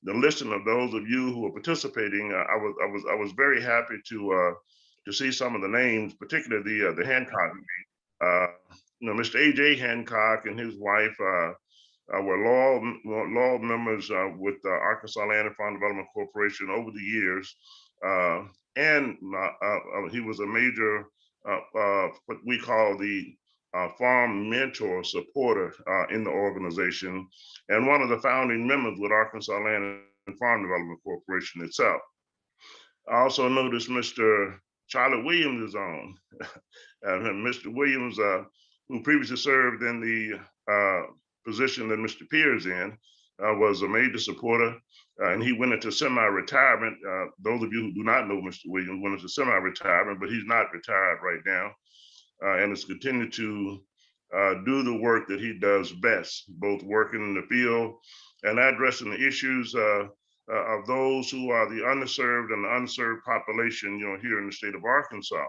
the listing of those of you who are participating, I was very happy to see some of the names, particularly the Hancock. Mr. A.J. Hancock and his wife were loyal members with Arkansas Land and Farm Development Corporation over the years, and he was a major what we call the farm mentor supporter in the organization, and one of the founding members with Arkansas Land and Farm Development Corporation itself. I also noticed Mr. Charlotte Williams is on. Mr. Williams, who previously served in the position that Mr. Pierce in, was a major supporter, and he went into semi-retirement. Those of you who do not know Mr. Williams went into semi-retirement, but he's not retired right now, and has continued to do the work that he does best, both working in the field and addressing the issues of those who are the underserved and the unserved population, here in the state of Arkansas.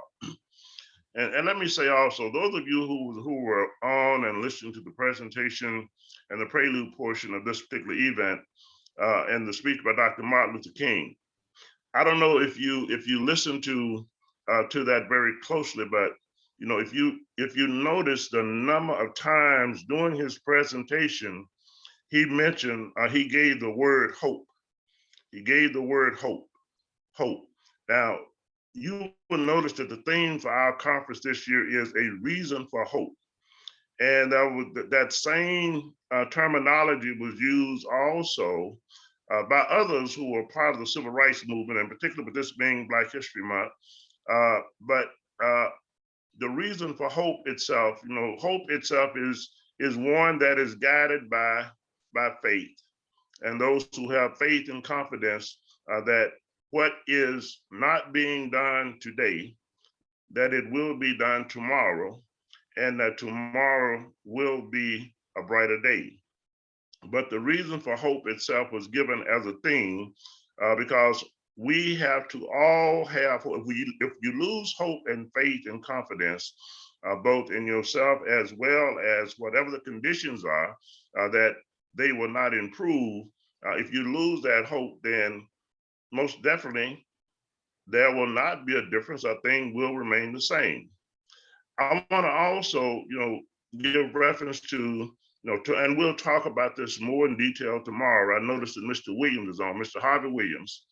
And let me say also, those of you who were on and listening to the presentation and the prelude portion of this particular event, and the speech by Dr. Martin Luther King, I don't know if you listened to that very closely, but if you notice the number of times during his presentation, he mentioned, he gave the word hope. He gave the word hope. Now, you will notice that the theme for our conference this year is a reason for hope. And that same terminology was used also by others who were part of the civil rights movement, and particularly with this being Black History Month. But the reason for hope itself, hope itself is one that is guided by faith. And those who have faith and confidence that what is not being done today, that it will be done tomorrow, and that tomorrow will be a brighter day. But the reason for hope itself was given as a theme because we have to all have, if you lose hope and faith and confidence, both in yourself as well as whatever the conditions are, that they will not improve. If you lose that hope, then most definitely there will not be a difference. A thing will remain the same. I want to also, give reference to, and we'll talk about this more in detail tomorrow. I noticed that Mr. Williams is on, Mr. Harvey Williams,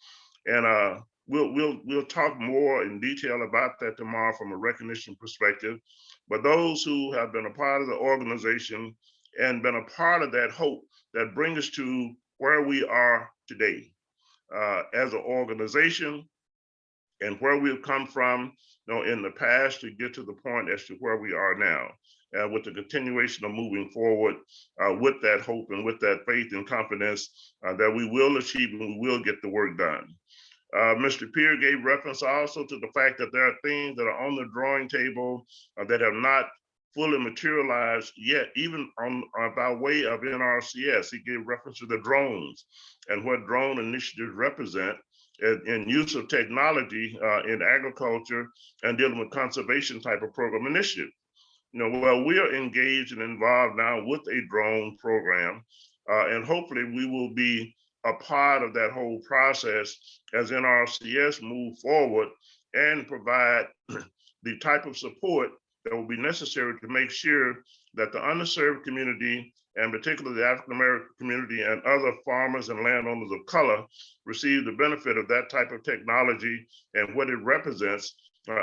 and we'll talk more in detail about that tomorrow from a recognition perspective. But those who have been a part of the organization and been a part of that hope that brings us to where we are today as an organization, and where we've come from, in the past to get to the point as to where we are now, with the continuation of moving forward with that hope and with that faith and confidence that we will achieve and we will get the work done. Mr. Pierre gave reference also to the fact that there are things that are on the drawing table that have not fully materialized yet, even by way of NRCS. He gave reference to the drones and what drone initiatives represent in use of technology in agriculture and dealing with conservation type of program initiative. Well, we are engaged and involved now with a drone program, and hopefully we will be a part of that whole process as NRCS move forward and provide the type of support that will be necessary to make sure that the underserved community, and particularly the African American community and other farmers and landowners of color, receive the benefit of that type of technology and what it represents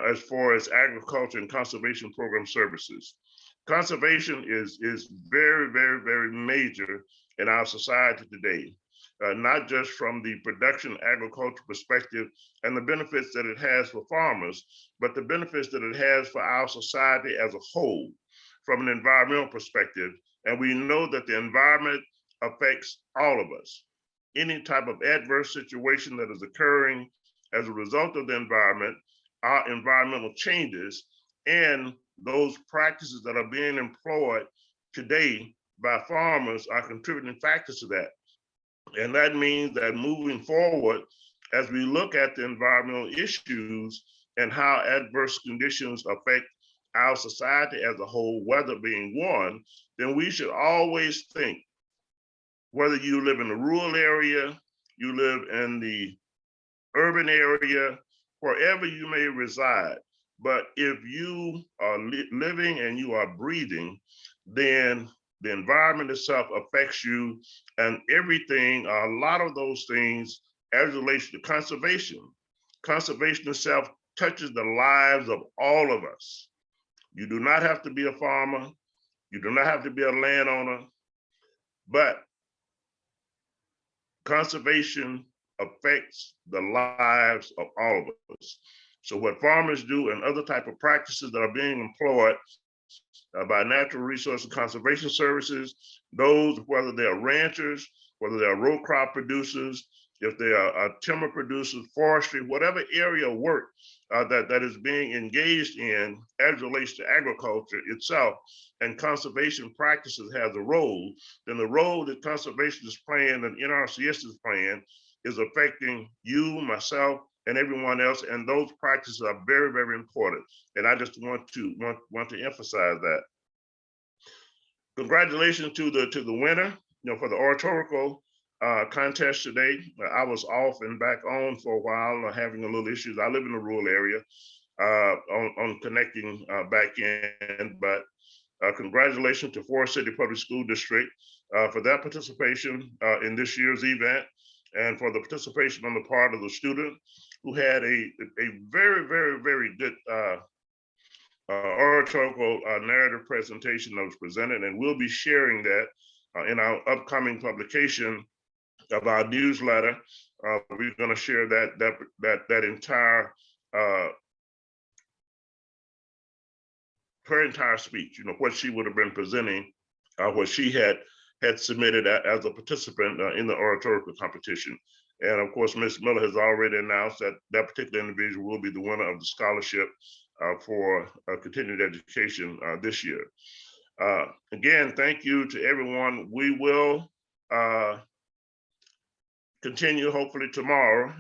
as far as agriculture and conservation program services. Conservation is very, very, very major in our society today, not just from the production agriculture perspective and the benefits that it has for farmers, but the benefits that it has for our society as a whole from an environmental perspective. And we know that the environment affects all of us. Any type of adverse situation that is occurring as a result of the environment, our environmental changes, and those practices that are being employed today by farmers are contributing factors to that. And that means that moving forward, as we look at the environmental issues and how adverse conditions affect our society as a whole, weather being one, then we should always think, whether you live in a rural area, you live in the urban area, wherever you may reside. But if you are living and you are breathing, then the environment itself affects you and everything, a lot of those things as it relates to conservation. Conservation itself touches the lives of all of us. You do not have to be a farmer. You do not have to be a landowner, but conservation affects the lives of all of us. So what farmers do and other type of practices that are being employed by Natural Resource and Conservation Services, those, whether they're ranchers, whether they're row crop producers, if they are timber producers, forestry, whatever area of work that is being engaged in as it relates to agriculture itself, and conservation practices has a role, then the role that conservation is playing and NRCS is playing is affecting you, myself, and everyone else, and those practices are very, very important. And I just want to emphasize that. Congratulations to the winner, for the oratorical contest today. I was off and back on for a while, having a little issues. I live in a rural area on connecting back in, but congratulations to Forest City Public School District for that participation in this year's event, and for the participation on the part of the student who had a very, very, very good oratorical narrative presentation that was presented, and we'll be sharing that in our upcoming publication of our newsletter. We're going to share that entire her entire speech. What she would have been presenting, what she had submitted as a participant in the oratorical competition. And of course, Ms. Miller has already announced that that particular individual will be the winner of the scholarship for continued education this year. Again, thank you to everyone. We will continue hopefully tomorrow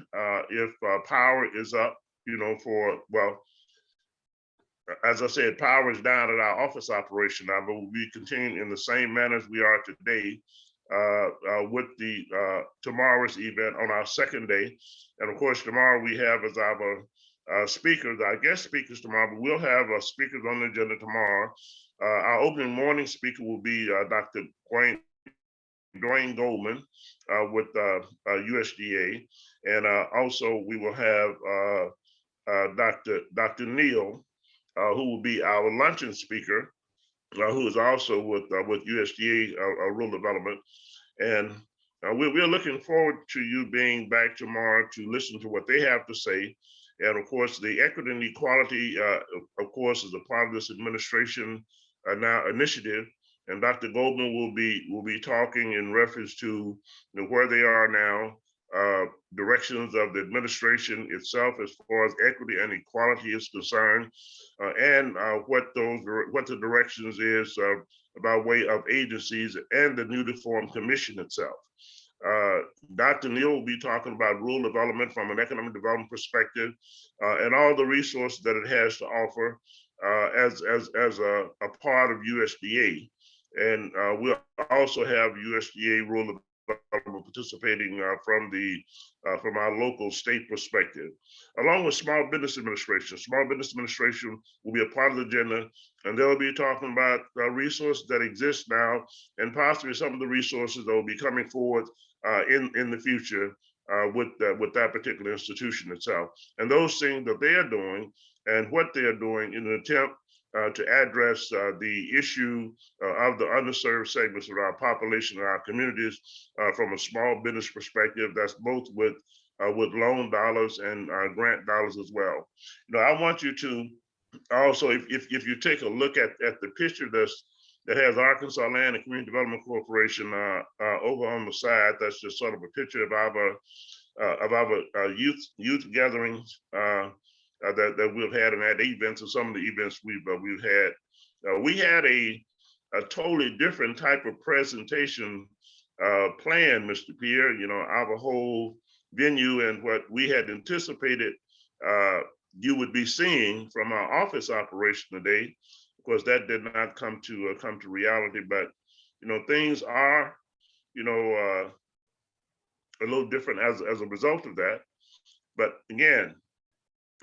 if power is up, as I said, power is down at our office operation now, but we'll be continuing in the same manner as we are today with the tomorrow's event on our second day. And of course, tomorrow we have as our speakers, our guest speakers tomorrow, but we'll have speakers on the agenda tomorrow. Our opening morning speaker will be Dr. Dwayne Goldman with USDA. And also we will have Dr. Neal, who will be our luncheon speaker, who is also with USDA Rural Development. And we're looking forward to you being back tomorrow to listen to what they have to say. And of course, the equity and equality, of course, is a part of this administration now initiative. And Dr. Goldman will be talking in reference to where they are now, directions of the administration itself as far as equity and equality is concerned, and what the directions is by way of agencies and the newly formed commission itself. Dr. Neal will be talking about rural development from an economic development perspective, and all the resources that it has to offer as a part of USDA. And we'll also have USDA rural development participating from our local state perspective, along with Small Business Administration. Small Business Administration will be a part of the agenda, and they'll be talking about resources that exist now, and possibly some of the resources that will be coming forward in the future with that particular institution itself, and those things that they are doing and what they are doing in an attempt to address the issue of the underserved segments of our population and our communities from a small business perspective. That's both with loan dollars and grant dollars as well. I want you to also, if you take a look at the picture that has Arkansas Land and Community Development Corporation over on the side, that's just sort of a picture of our youth gatherings that we've had and at events, and some of the events we've had. We had a totally different type of presentation plan, Mr. Pierre. Our whole venue and what we had anticipated you would be seeing from our office operation today. Of course, that did not come to reality, but things are a little different as a result of that. But again,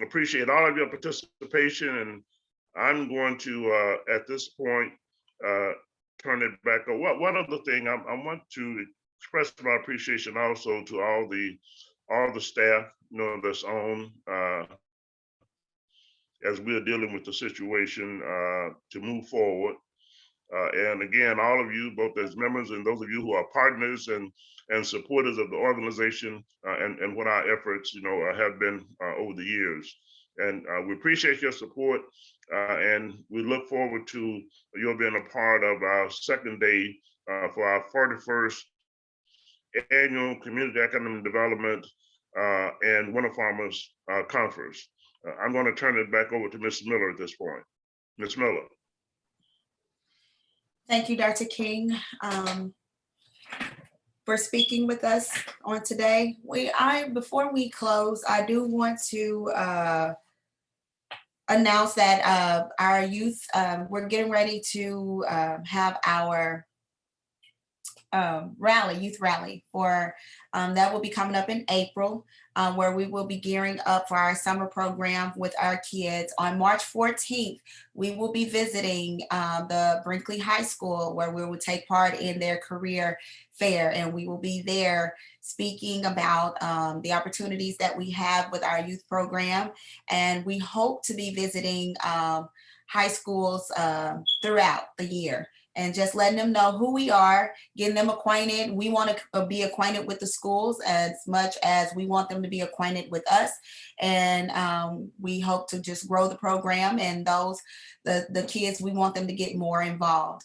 appreciate all of your participation, and I'm going to, at this point, turn it back over. One other thing, I want to express my appreciation also to all the staff, that's on as we're dealing with the situation to move forward. And again, all of you, both as members and those of you who are partners and supporters of the organization and what our efforts, have been over the years. And we appreciate your support, and we look forward to you being a part of our second day for our 41st annual Community Economic Development and Winter Farmers Conference. I'm going to turn it back over to Ms. Miller at this point. Ms. Miller. Thank you, Dr. King, for speaking with us on today. Before we close, I do want to announce that our youth, we're getting ready to have our youth rally for that will be coming up in April, where we will be gearing up for our summer program with our kids. On March 14th, we will be visiting the Brinkley High School, where we will take part in their career fair, and we will be there speaking about the opportunities that we have with our youth program. And we hope to be visiting high schools throughout the year, and just letting them know who we are, getting them acquainted. We want to be acquainted with the schools as much as we want them to be acquainted with us. And we hope to just grow the program, and the kids, we want them to get more involved.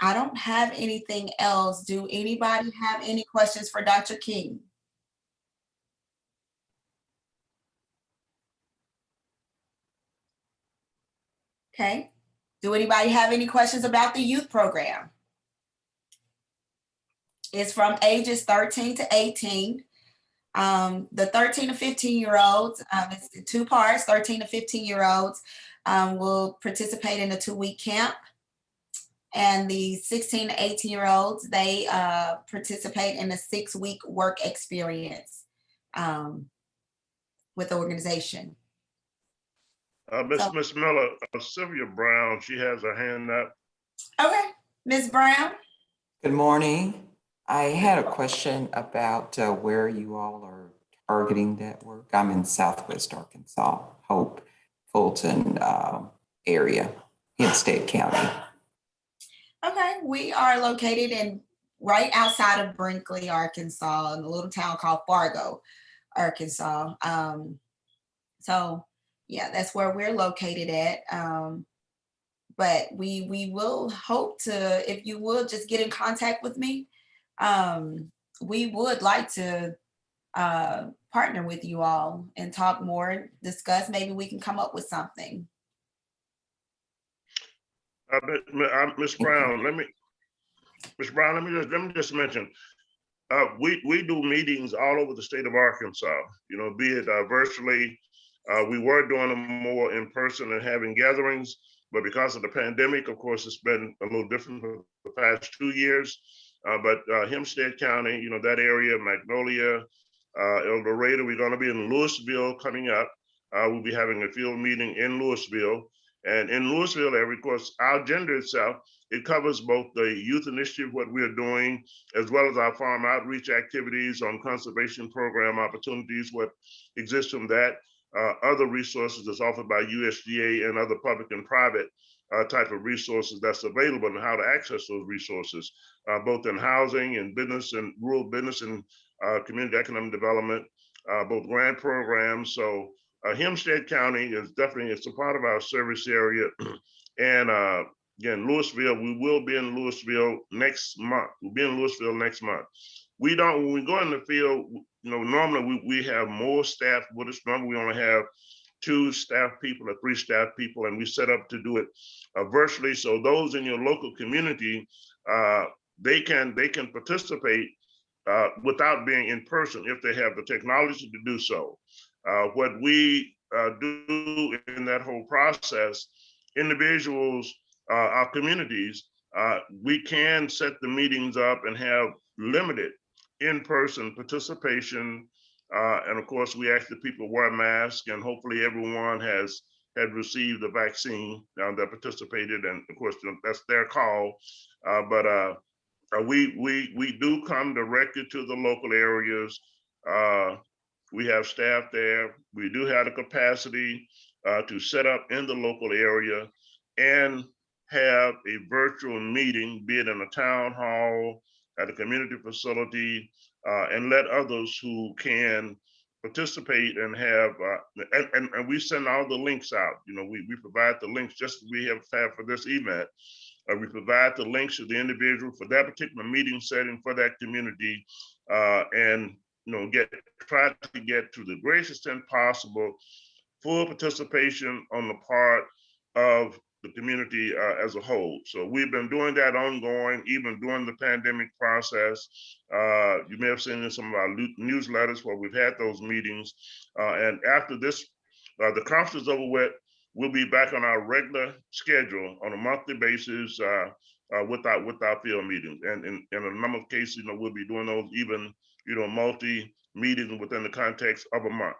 I don't have anything else. Do anybody have any questions for Dr. King? Okay. Do anybody have any questions about the youth program? It's from ages 13 to 18. The 13 to 15-year-olds, it's 2 parts. 13 to 15-year-olds will participate in a 2-week camp. And the 16 to 18-year-olds, they participate in a 6-week work experience with the organization. Miss Miller, Sylvia Brown, she has her hand up. Okay, Ms. Brown. Good morning. I had a question about where you all are targeting that work. I'm in Southwest Arkansas, Hope, Fulton area, Hempstead County. Okay, we are located right outside of Brinkley, Arkansas, in a little town called Fargo, Arkansas. So yeah, that's where we're located at. But we will hope to, if you would just get in contact with me, we would like to partner with you all and talk more, discuss, maybe we can come up with something. Ms. Brown, let me just mention, we do meetings all over the state of Arkansas, be it virtually. We were doing them more in person and having gatherings, but because of the pandemic, of course, it's been a little different for the past 2 years. But Hempstead County, that area, Magnolia, El Dorado, we're going to be in Louisville coming up. We'll be having a field meeting in Louisville. And in Louisville area, of course, our agenda itself, it covers both the youth initiative, what we're doing, as well as our farm outreach activities on conservation program opportunities, what exists from that, other resources that's offered by USDA and other public and private type of resources that's available, and how to access those resources, both in housing and business and rural business and community economic development, both grant programs. So Hempstead County is definitely, it's a part of our service area. And again, Louisville, we will be in Louisville next month. We'll be in Louisville next month. When we go in the field, normally we have more staff with us. Normally we only have 2 staff people or 3 staff people, and we set up to do it virtually. So those in your local community, they can participate without being in person if they have the technology to do so. What we do in that whole process, individuals, our communities, we can set the meetings up and have limited in-person participation. And of course, we ask that people wear masks, and hopefully everyone had received the vaccine that participated. And of course, that's their call. But we do come directly to the local areas. We have staff there. We do have the capacity to set up in the local area and have a virtual meeting, be it in a town hall, at a community facility, and let others who can participate and have, and we send all the links out. You know, we provide the links just as we have had for this event. We provide the links to the individual for that particular meeting setting for that community, and try to get to the greatest extent possible full participation on the part of the community as a whole. So we've been doing that ongoing, even during the pandemic process. You may have seen in some of our newsletters where we've had those meetings. And after this, the conference is over with, we'll be back on our regular schedule on a monthly basis with our field meetings. And in a number of cases, we'll be doing those even, multi meetings within the context of a month.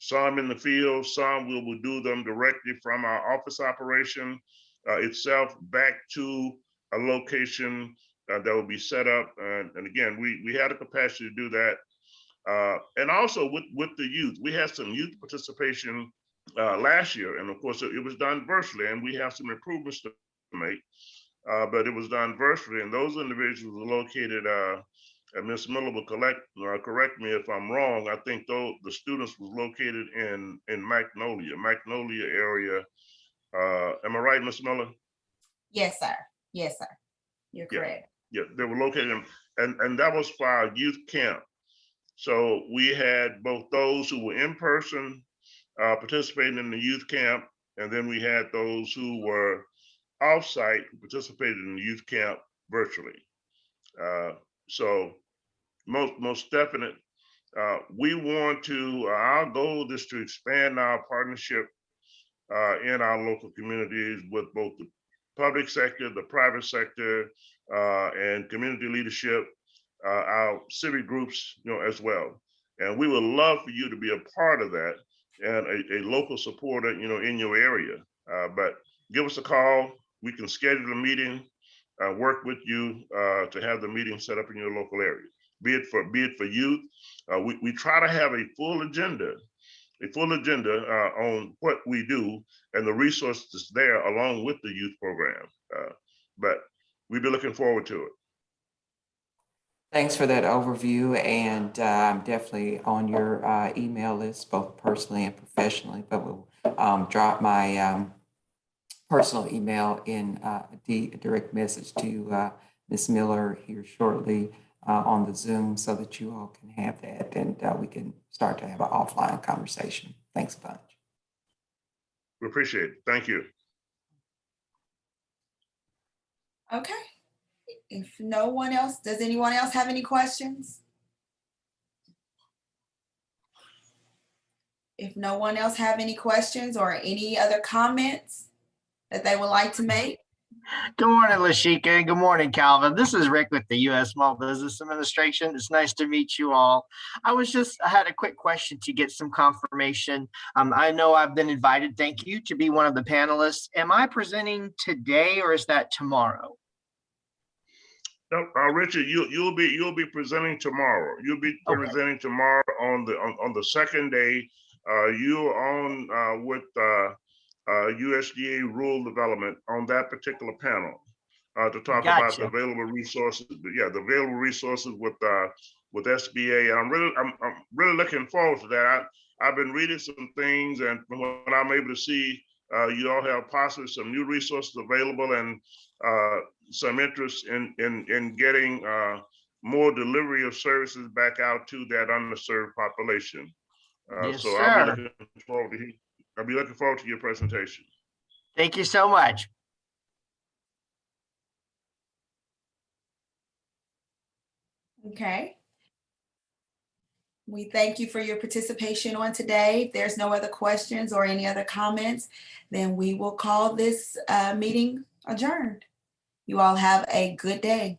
Some in the field, some we will do them directly from our office operation itself back to a location that will be set up. And again, we had the capacity to do that. And also with the youth, we had some youth participation last year. And of course, it was done virtually, and we have some improvements to make, but it was done virtually. And those individuals are located, and Ms. Miller will correct me if I'm wrong. I think though the students was located in Magnolia area. Am I right, Ms. Miller? Yes, sir. Yes, sir. You're correct. Yeah, they were located and that was for our youth camp. So we had both those who were in person participating in the youth camp, and then we had those who were off-site who participated in the youth camp virtually. So most definite. We want to, our goal is to expand our partnership in our local communities with both the public sector, the private sector, and community leadership, our civic groups, as well. And we would love for you to be a part of that and a local supporter, in your area. But give us a call. We can schedule a meeting, work with you to have the meeting set up in your local area. Be it for youth. We try to have a full agenda on what we do and the resources there along with the youth program. But we'll be looking forward to it. Thanks for that overview, and I'm definitely on your email list, both personally and professionally, but we'll drop my personal email in a direct message to Ms. Miller here shortly on the Zoom so that you all can have that, and we can start to have an offline conversation. Thanks a bunch. We appreciate it. Thank you. Okay. If no one else, does anyone else have any questions? If no one else have any questions or any other comments that they would like to make? Good morning, Lashika. Good morning, Calvin. This is Rick with the U.S. Small Business Administration. It's nice to meet you all. I had a quick question to get some confirmation. I know I've been invited, thank you, to be one of the panelists. Am I presenting today or is that tomorrow? No, Richard, you'll be presenting tomorrow. You'll be presenting tomorrow on the second day. You're on with USDA rural development on that particular panel to talk about the available resources. Yeah, the available resources with SBA. I'm really looking forward to that. I've been reading some things, and when I'm able to see you all have possibly some new resources available and some interest in getting more delivery of services back out to that underserved population. Yes, so sir. I'll be looking forward to your presentation. Thank you so much. Okay. We thank you for your participation on today. If there's no other questions or any other comments, then we will call this meeting adjourned. You all have a good day.